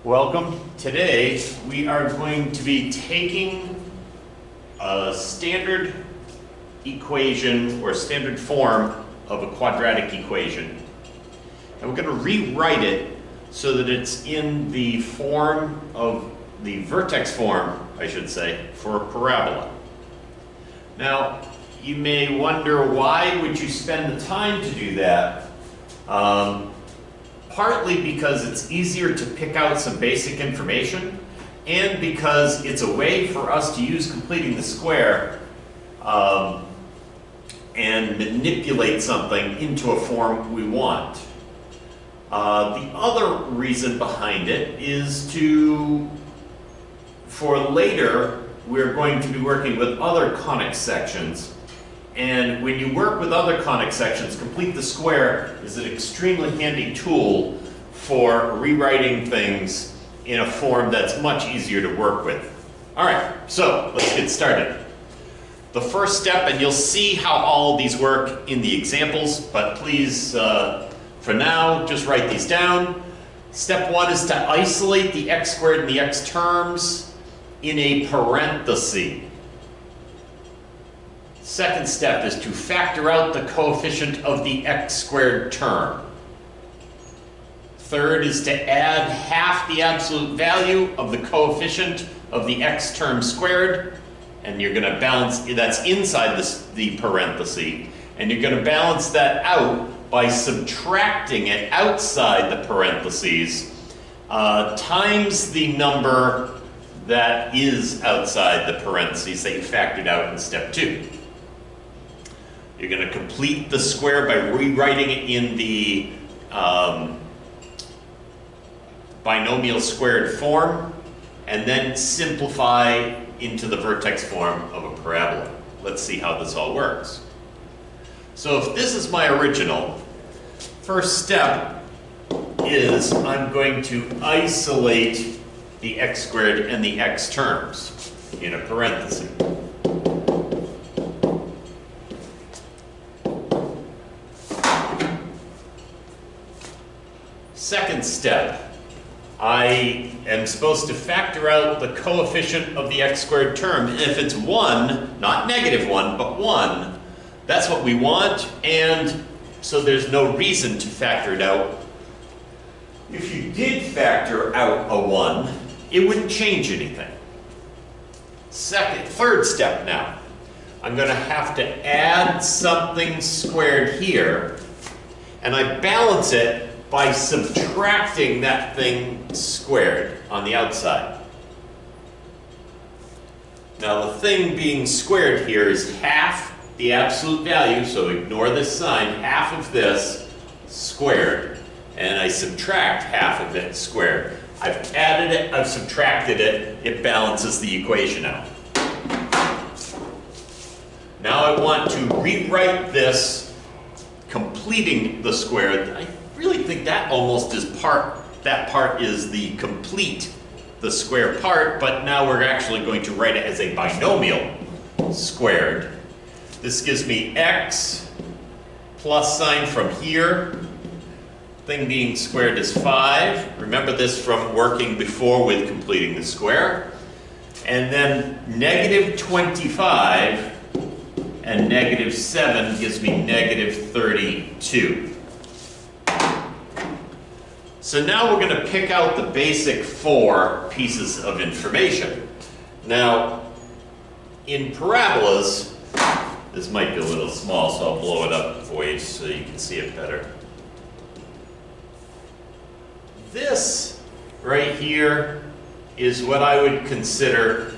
Welcome. Today we are going to be taking a standard equation or standard form of a quadratic equation, and we're going to rewrite it so that it's in the form of the vertex form, I should say, for a parabola. Now, you may wonder, why would you spend the time to do that? Partly because it's easier to pick out some basic information, and because it's a way for us to use completing the square and manipulate something into a form we want. The other reason behind it is for later, we're going to be working with other conic sections. And when you work with other conic sections, complete the square is an extremely handy tool for rewriting things in a form that's much easier to work with. All right, so let's get started. The first step, and you'll see how all of these work in the examples, but please, for now, just write these down. Step one is to isolate the x squared and the x terms in a parenthesis. Second step is to factor out the coefficient of the x squared term. Third is to add half the absolute value of the coefficient of the x term squared, and you're going to balance, that's inside the parenthesis, and you're going to balance that out by subtracting it outside the parentheses times the number that is outside the parentheses that you factored out in step two. You're going to complete the square by rewriting it in the binomial squared form, and then simplify into the vertex form of a parabola. Let's see how this all works. So if this is my original, first step is I'm going to isolate the x squared and the x terms in a parenthesis. Second step, I am supposed to factor out the coefficient of the x squared term. And if it's 1, not negative 1, but 1, that's what we want, and so there's no reason to factor it out. If you did factor out a 1, it wouldn't change anything. Third step now, I'm going to have to add something squared here, and I balance it by subtracting that thing squared on the outside. Now the thing being squared here is half the absolute value, so ignore this sign, half of this squared, and I subtract half of it squared. I've added it, I've subtracted it, it balances the equation out. Now I want to rewrite this, completing the square. I really think that almost is that part is the square part, but now we're actually going to write it as a binomial squared. This gives me x plus sign from here. Thing being squared is 5. Remember this from working before with completing the square. And then negative 25 and negative 7 gives me negative 32. So now we're going to pick out the basic 4 pieces of information. Now, in parabolas, this might be a little small, so I'll blow it up for you so you can see it better. This right here is what I would consider,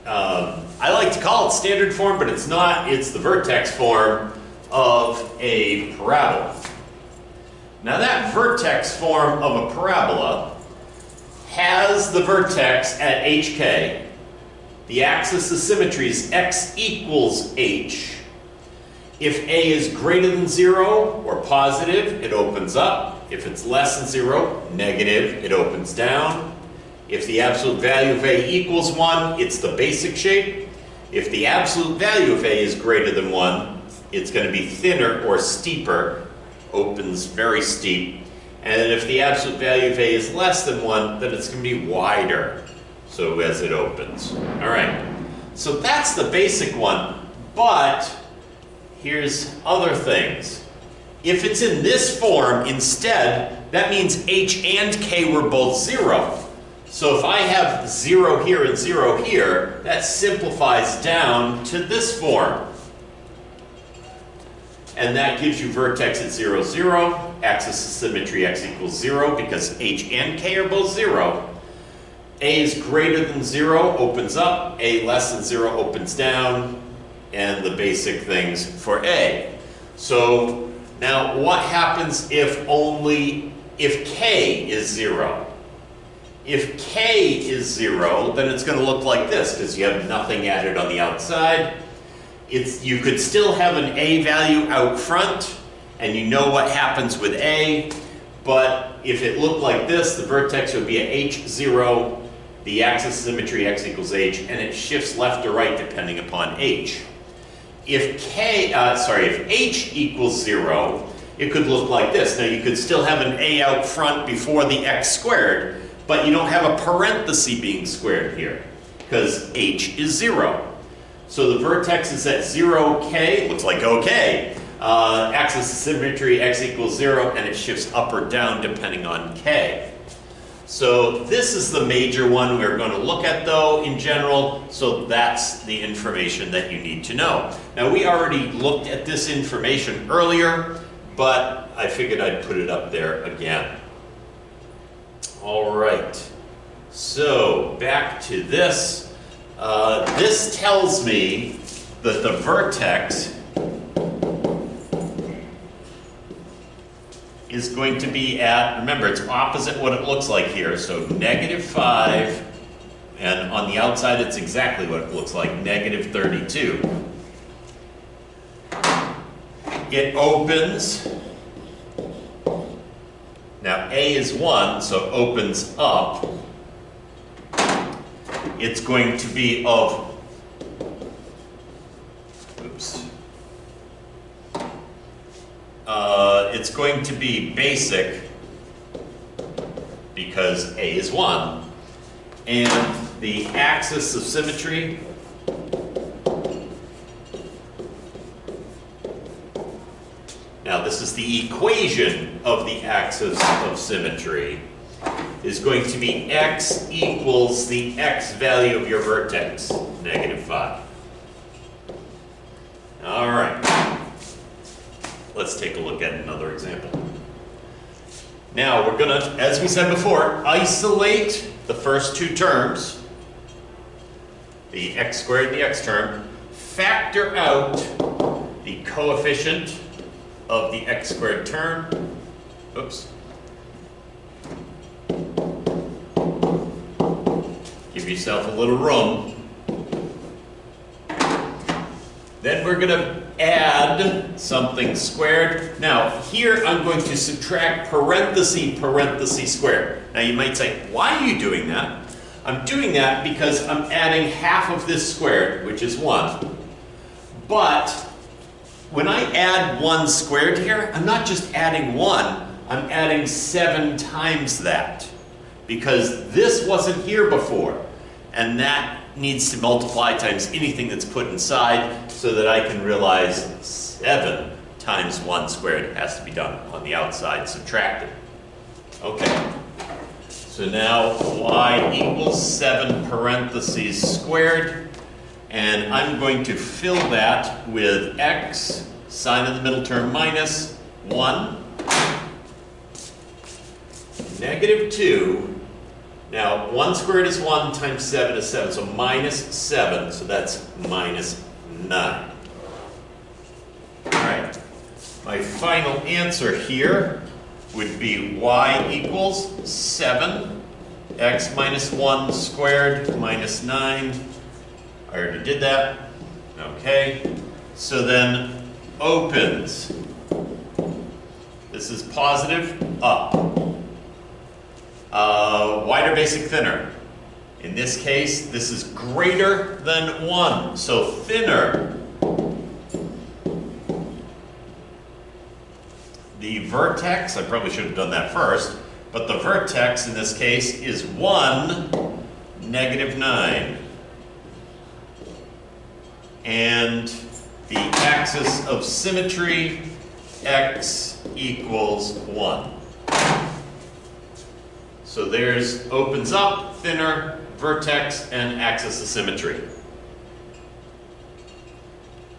I like to call it standard form, but it's not. It's the vertex form of a parabola. Now that vertex form of a parabola has the vertex at hk. The axis of symmetry is x equals h. If a is greater than 0 or positive, it opens up. If it's less than 0, negative, it opens down. If the absolute value of a equals 1, it's the basic shape. If the absolute value of a is greater than 1, it's going to be thinner or steeper, opens very steep. And if the absolute value of A is less than 1, then it's going to be wider, so as it opens. All right, so that's the basic one, but here's other things. If it's in this form instead, that means H and K were both 0. So if I have 0 here and 0 here, that simplifies down to this form. And that gives you vertex at 0, 0, axis of symmetry x equals 0 because H and K are both 0. A is greater than 0 opens up, A less than 0 opens down, and the basic things for A. So now what happens if K is 0? If K is 0, then it's going to look like this because you have nothing added on the outside. You could still have an A value out front, and you know what happens with A, but if it looked like this, the vertex would be at H0, the axis of symmetry x equals H, and it shifts left or right depending upon H. If H equals 0, it could look like this. Now you could still have an A out front before the x squared, but you don't have a parenthesis being squared here because H is 0. So the vertex is at 0K, looks like OK. Axis of symmetry x equals 0, and it shifts up or down depending on K. So this is the major one we're going to look at though in general, so that's the information that you need to know. Now we already looked at this information earlier, but I figured I'd put it up there again. All right, so back to this. This tells me that the vertex is going to be at, remember, it's opposite what it looks like here, so -5, and on the outside it's exactly what it looks like, -32. It opens, now A is 1, so opens up. It's going to be of, it's going to be basic because A is 1. And the axis of symmetry now this is the equation of the axis of symmetry, is going to be x equals the x value of your vertex, -5. All right, let's take a look at another example. Now we're going to, as we said before, isolate the first two terms, the x squared and the x term, factor out the coefficient of the x squared term, oops, give yourself a little room. Then we're going to add something squared. Now here I'm going to subtract parenthesis squared. Now you might say, why are you doing that? I'm doing that because I'm adding half of this squared, which is 1. But when I add 1 squared here, I'm not just adding 1, I'm adding 7 times that. Because this wasn't here before. And that needs to multiply times anything that's put inside so that I can realize 7 times 1 squared has to be done on the outside, subtracted. Okay, so now y equals 7 parentheses squared, and I'm going to fill that with x, sign of the middle term minus 1, -2. Now, 1 squared is 1 times 7 is 7, so minus 7, so that's minus 9. All right, my final answer here would be y equals 7, x minus 1 squared minus 9. I already did that. Okay, so then opens. This is positive, up. Wider, basic, thinner. In this case, this is greater than 1, so thinner. The vertex, I probably should have done that first, but the vertex in this case is 1, -9. And the axis of symmetry, x equals 1. So there's opens up, thinner, vertex, and axis of symmetry.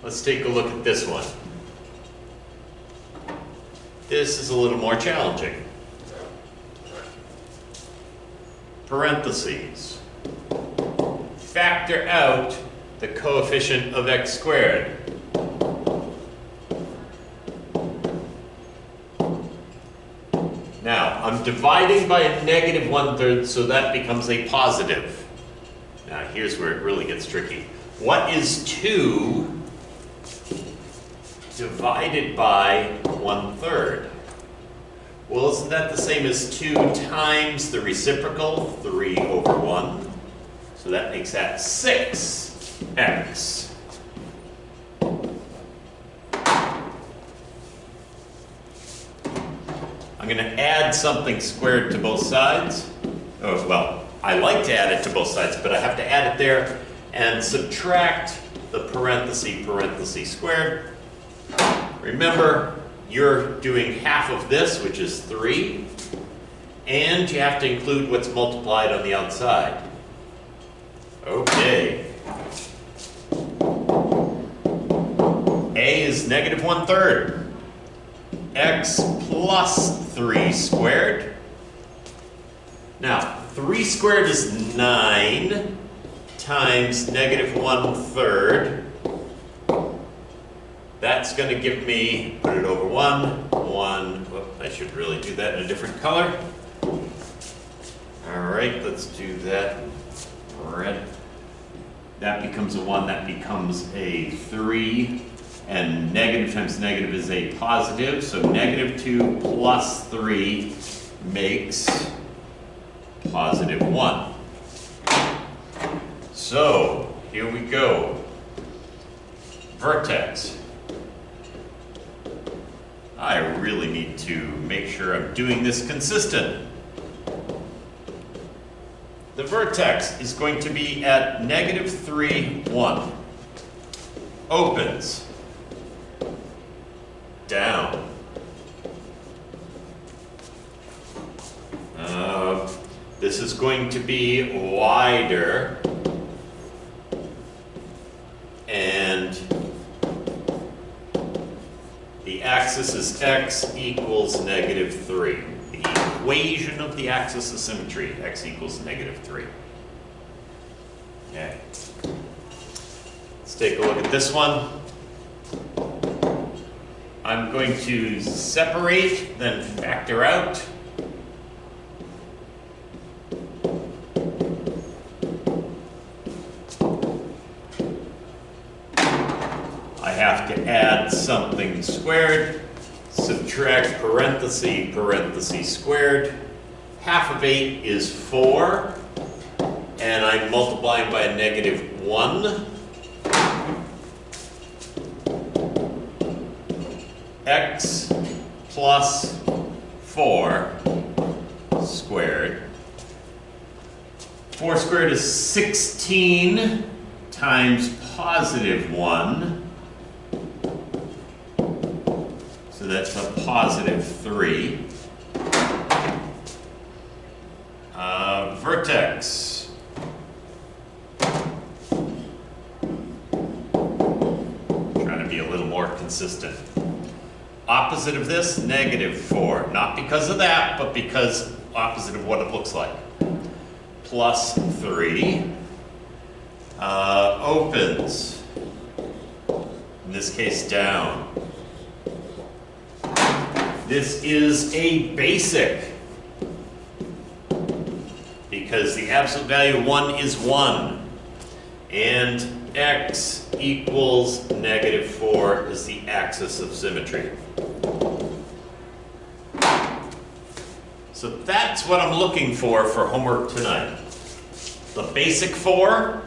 Let's take a look at this one. This is a little more challenging. Parentheses. Factor out the coefficient of x squared. Now, I'm dividing by a -1/3, so that becomes a positive. Now, here's where it really gets tricky. What is 2 divided by 1/3? Well, isn't that the same as 2 times the reciprocal, 3/1? So that makes that 6x. I'm going to add something squared to both sides. Oh, well, I like to add it to both sides, but I have to add it there and subtract the parenthesis squared. Remember, you're doing half of this, which is 3, and you have to include what's multiplied on the outside. Okay. A is -1/3. X plus 3 squared. Now, 3 squared is 9 times -1/3. That's going to give me, put it over 1, whoop, I should really do that in a different color. All right, let's do that red. That becomes a 1, that becomes a 3. And negative times negative is a positive, so -2 plus 3 makes +1. So, here we go. Vertex. I really need to make sure I'm doing this consistent. The vertex is going to be at -3, 1. Opens. Down. This is going to be wider, and the axis is x equals -3. The equation of the axis of symmetry, x equals -3. Okay. Let's take a look at this one. I'm going to separate, then factor out. I have to add something squared, subtract parenthesis squared. Half of 8 is 4, and I'm multiplying by a -1. X plus 4 squared. 4 squared is 16 times +1. So that's a +3. Vertex. Trying to be a little more consistent. Opposite of this, -4. Not because of that, but because opposite of what it looks like. +3. Opens. In this case, down. This is a basic, because the absolute value of 1 is 1. And x equals -4 is the axis of symmetry. So that's what I'm looking for homework tonight. The basic 4,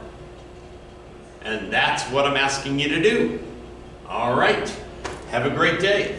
and that's what I'm asking you to do. All right, have a great day.